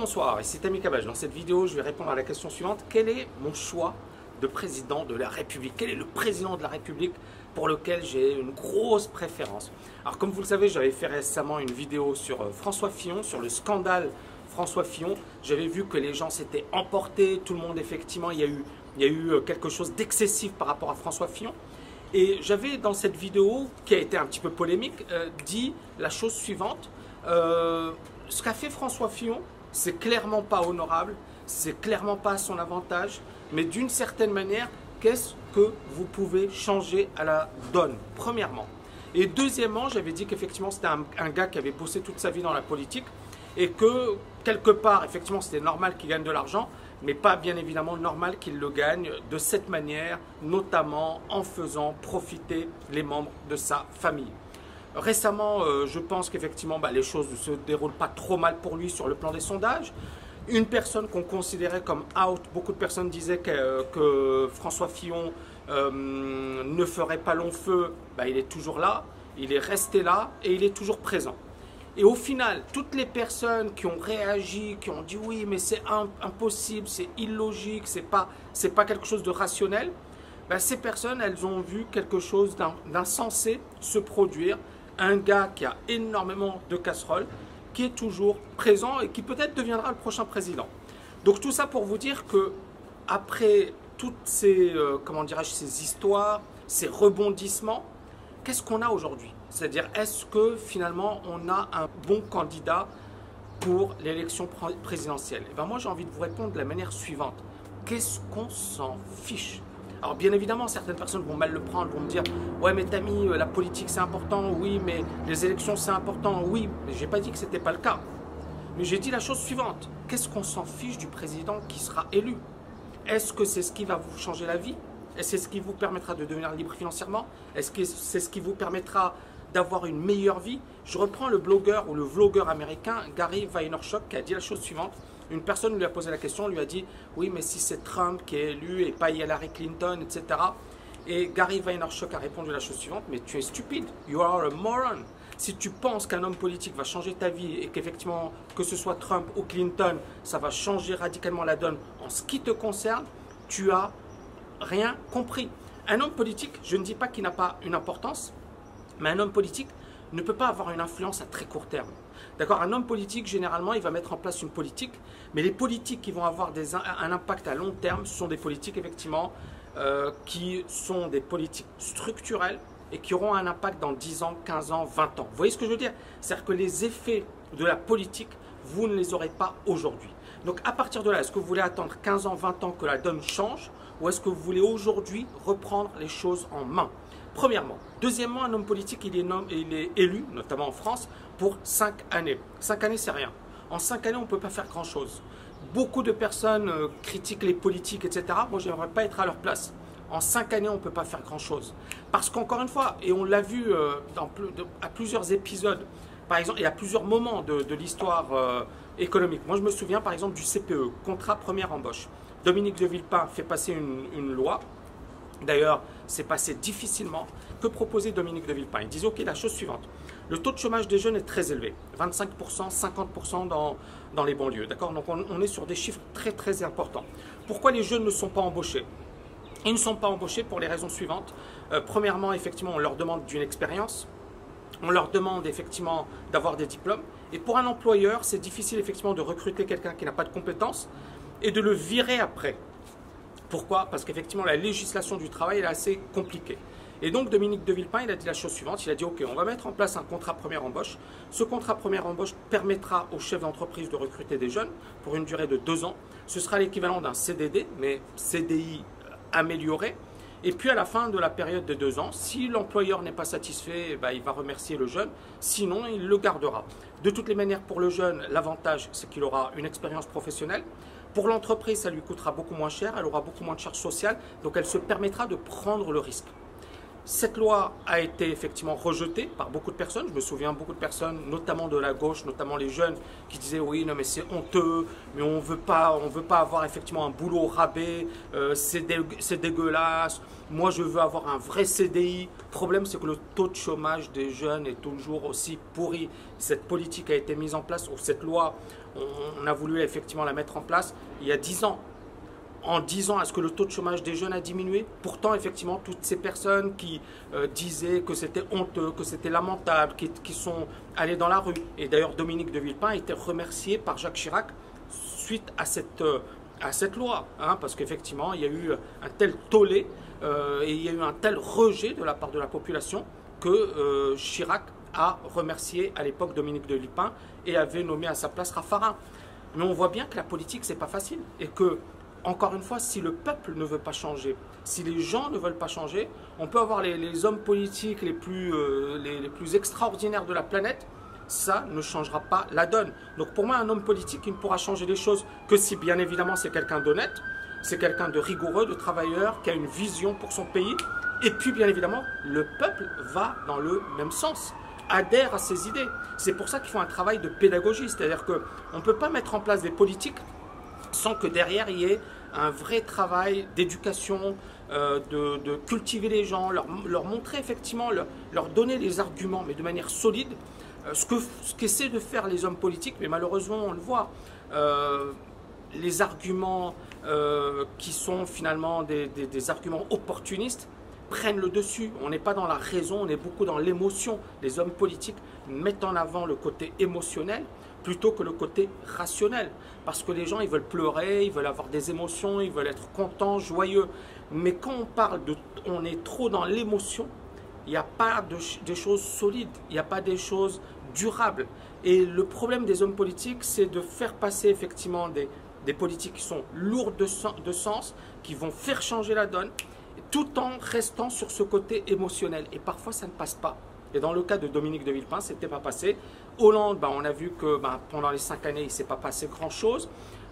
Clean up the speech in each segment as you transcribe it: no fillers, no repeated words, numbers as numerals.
bonsoir, ici Tammy Cabage. Dans cette vidéo, je vais répondre à la question suivante. Quel est mon choix de président de la République? Quel est le président de la République pour lequel j'ai une grosse préférence? Alors comme vous le savez, j'avais fait récemment une vidéo sur François Fillon, sur le scandale François Fillon. J'avais vu que les gens s'étaient emportés, tout le monde effectivement, il y a eu quelque chose d'excessif par rapport à François Fillon. Et j'avais dans cette vidéo, qui a été un petit peu polémique, dit la chose suivante. Ce qu'a fait François Fillon, c'est clairement pas honorable, c'est clairement pas à son avantage, mais d'une certaine manière, qu'est-ce que vous pouvez changer à la donne, premièrement. Et deuxièmement, j'avais dit qu'effectivement c'était un gars qui avait bossé toute sa vie dans la politique et que quelque part, effectivement, c'était normal qu'il gagne de l'argent, mais pas bien évidemment normal qu'il le gagne de cette manière, notamment en faisant profiter les membres de sa famille. Récemment, je pense qu'effectivement, les choses ne se déroulent pas trop mal pour lui sur le plan des sondages. Une personne qu'on considérait comme out, beaucoup de personnes disaient que François Fillon ne ferait pas long feu, il est toujours là, il est resté là et il est toujours présent. Et au final, toutes les personnes qui ont réagi, qui ont dit oui, mais c'est impossible, c'est illogique, c'est pas quelque chose de rationnel, ces personnes, elles ont vu quelque chose d'insensé se produire. Un gars qui a énormément de casseroles, qui est toujours présent et qui peut-être deviendra le prochain président. Donc tout ça pour vous dire que après toutes ces, ces histoires, ces rebondissements, qu'est-ce qu'on a aujourd'hui? C'est-à-dire, est-ce que finalement on a un bon candidat pour l'élection présidentielle? Et moi j'ai envie de vous répondre de la manière suivante. Qu'est-ce qu'on s'en fiche? Alors bien évidemment, certaines personnes vont mal le prendre, vont me dire « Ouais mais Tammy, la politique c'est important, oui, mais les élections c'est important, oui. » Mais je n'ai pas dit que ce n'était pas le cas. Mais j'ai dit la chose suivante. Qu'est-ce qu'on s'en fiche du président qui sera élu? Est-ce que c'est ce qui va vous changer la vie? Est-ce que c'est ce qui vous permettra de devenir libre financièrement? Est-ce que c'est ce qui vous permettra d'avoir une meilleure vie? Je reprends le blogueur ou le vlogueur américain Gary Vaynerchuk qui a dit la chose suivante. Une personne lui a posé la question, lui a dit « Oui, mais si c'est Trump qui est élu et pas Hillary Clinton, etc. » Et Gary Vaynerchuk a répondu la chose suivante « Mais tu es stupide, you are a moron. Si tu penses qu'un homme politique va changer ta vie et qu'effectivement, que ce soit Trump ou Clinton, ça va changer radicalement la donne en ce qui te concerne, tu as rien compris. » Un homme politique, je ne dis pas qu'il n'a pas une importance, mais un homme politique ne peut pas avoir une influence à très court terme. D'accord? Un homme politique, généralement, il va mettre en place une politique, mais les politiques qui vont avoir un impact à long terme, ce sont des politiques, effectivement, qui sont des politiques structurelles et qui auront un impact dans 10 ans, 15 ans, 20 ans. Vous voyez ce que je veux dire? C'est-à-dire que les effets de la politique, vous ne les aurez pas aujourd'hui. Donc, à partir de là, est-ce que vous voulez attendre 15 ans, 20 ans que la donne change ou est-ce que vous voulez aujourd'hui reprendre les choses en main? Premièrement. Deuxièmement, un homme politique, il est élu, notamment en France, pour 5 années. 5 années, c'est rien. En 5 années, on ne peut pas faire grand-chose. Beaucoup de personnes critiquent les politiques, etc. Moi, je n'aimerais pas être à leur place. En 5 années, on ne peut pas faire grand-chose. Parce qu'encore une fois, et on l'a vu à plusieurs épisodes, par exemple, et à plusieurs moments de l'histoire économique. Moi, je me souviens, par exemple, du CPE, contrat première embauche. Dominique de Villepin fait passer une loi. D'ailleurs, c'est passé difficilement. Que proposait Dominique de Villepin? Il disait, ok, la chose suivante. Le taux de chômage des jeunes est très élevé. 25%, 50% dans les banlieues. D'accord? Donc, on est sur des chiffres très, très importants. Pourquoi les jeunes ne sont pas embauchés? Ils ne sont pas embauchés pour les raisons suivantes. Premièrement, effectivement, on leur demande d'une expérience. On leur demande effectivement d'avoir des diplômes. Et pour un employeur, c'est difficile effectivement de recruter quelqu'un qui n'a pas de compétences et de le virer après. Pourquoi? Parce qu'effectivement, la législation du travail est assez compliquée. Et donc, Dominique de Villepin, il a dit la chose suivante. Il a dit, ok, on va mettre en place un contrat première embauche. Ce contrat première embauche permettra aux chefs d'entreprise de recruter des jeunes pour une durée de 2 ans. Ce sera l'équivalent d'un CDD, mais CDI amélioré. Et puis, à la fin de la période de 2 ans, si l'employeur n'est pas satisfait, il va remercier le jeune. Sinon, il le gardera. De toutes les manières, pour le jeune, l'avantage, c'est qu'il aura une expérience professionnelle. Pour l'entreprise, ça lui coûtera beaucoup moins cher, elle aura beaucoup moins de charges sociales, donc elle se permettra de prendre le risque. Cette loi a été effectivement rejetée par beaucoup de personnes. Je me souviens beaucoup de personnes, notamment de la gauche, notamment les jeunes, qui disaient oui, non mais c'est honteux, mais on veut pas avoir effectivement un boulot au rabais, c'est dégueulasse. Moi, je veux avoir un vrai CDI. Le problème, c'est que le taux de chômage des jeunes est toujours aussi pourri. Cette politique a été mise en place, ou cette loi, on a voulu effectivement la mettre en place il y a 10 ans. En 10 ans, est-ce que le taux de chômage des jeunes a diminué? Pourtant, effectivement, toutes ces personnes qui disaient que c'était honteux, que c'était lamentable, qui sont allées dans la rue. Et d'ailleurs, Dominique de Villepin a été remercié par Jacques Chirac suite à cette loi. Hein, parce qu'effectivement, il y a eu un tel tollé et il y a eu un tel rejet de la part de la population que Chirac a remercié à l'époque Dominique de Villepin et avait nommé à sa place Raffarin. Mais on voit bien que la politique, c'est pas facile et que encore une fois, si le peuple ne veut pas changer, si les gens ne veulent pas changer, on peut avoir les hommes politiques les plus extraordinaires de la planète, ça ne changera pas la donne. Donc pour moi, un homme politique, il ne pourra changer les choses que si, bien évidemment, c'est quelqu'un d'honnête, c'est quelqu'un de rigoureux, de travailleur, qui a une vision pour son pays. Et puis, bien évidemment, le peuple va dans le même sens, adhère à ses idées. C'est pour ça qu'il faut un travail de pédagogie, c'est-à-dire qu'on ne peut pas mettre en place des politiques sans que derrière il y ait un vrai travail d'éducation, de cultiver les gens, leur montrer effectivement, leur donner les arguments, mais de manière solide, ce qu'essaient de faire les hommes politiques, mais malheureusement on le voit, les arguments qui sont finalement des arguments opportunistes prennent le dessus. On n'est pas dans la raison, on est beaucoup dans l'émotion. Les hommes politiques mettent en avant le côté émotionnel plutôt que le côté rationnel. Parce que les gens, ils veulent pleurer, ils veulent avoir des émotions, ils veulent être contents, joyeux. Mais quand on est trop dans l'émotion, il n'y a pas de choses solides, il n'y a pas des choses durables. Et le problème des hommes politiques, c'est de faire passer effectivement des politiques qui sont lourdes de sens, qui vont faire changer la donne, tout en restant sur ce côté émotionnel. Et parfois, ça ne passe pas. Et dans le cas de Dominique de Villepin, ce n'était pas passé. Hollande, on a vu que pendant les 5 années, il ne s'est pas passé grand-chose.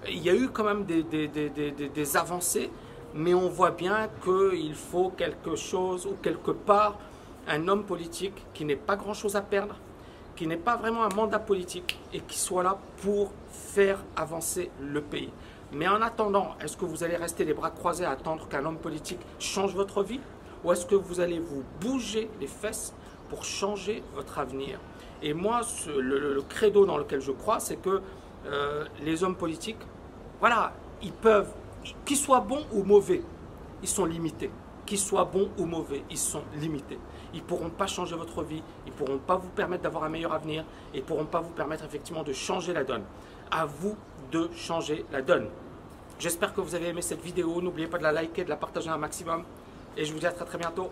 Il y a eu quand même des avancées, mais on voit bien qu'il faut quelque chose ou quelque part un homme politique qui n'ait pas grand-chose à perdre, qui n'ait pas vraiment un mandat politique et qui soit là pour faire avancer le pays. Mais en attendant, est-ce que vous allez rester les bras croisés à attendre qu'un homme politique change votre vie? Ou est-ce que vous allez vous bouger les fesses pour changer votre avenir? Et moi, le credo dans lequel je crois, c'est que les hommes politiques, voilà, ils peuvent, qu'ils soient bons ou mauvais, ils sont limités. Qu'ils soient bons ou mauvais, ils sont limités. Ils ne pourront pas changer votre vie, ils ne pourront pas vous permettre d'avoir un meilleur avenir, et ils ne pourront pas vous permettre effectivement de changer la donne. À vous de changer la donne. J'espère que vous avez aimé cette vidéo. N'oubliez pas de la liker, de la partager un maximum. Et je vous dis à très bientôt.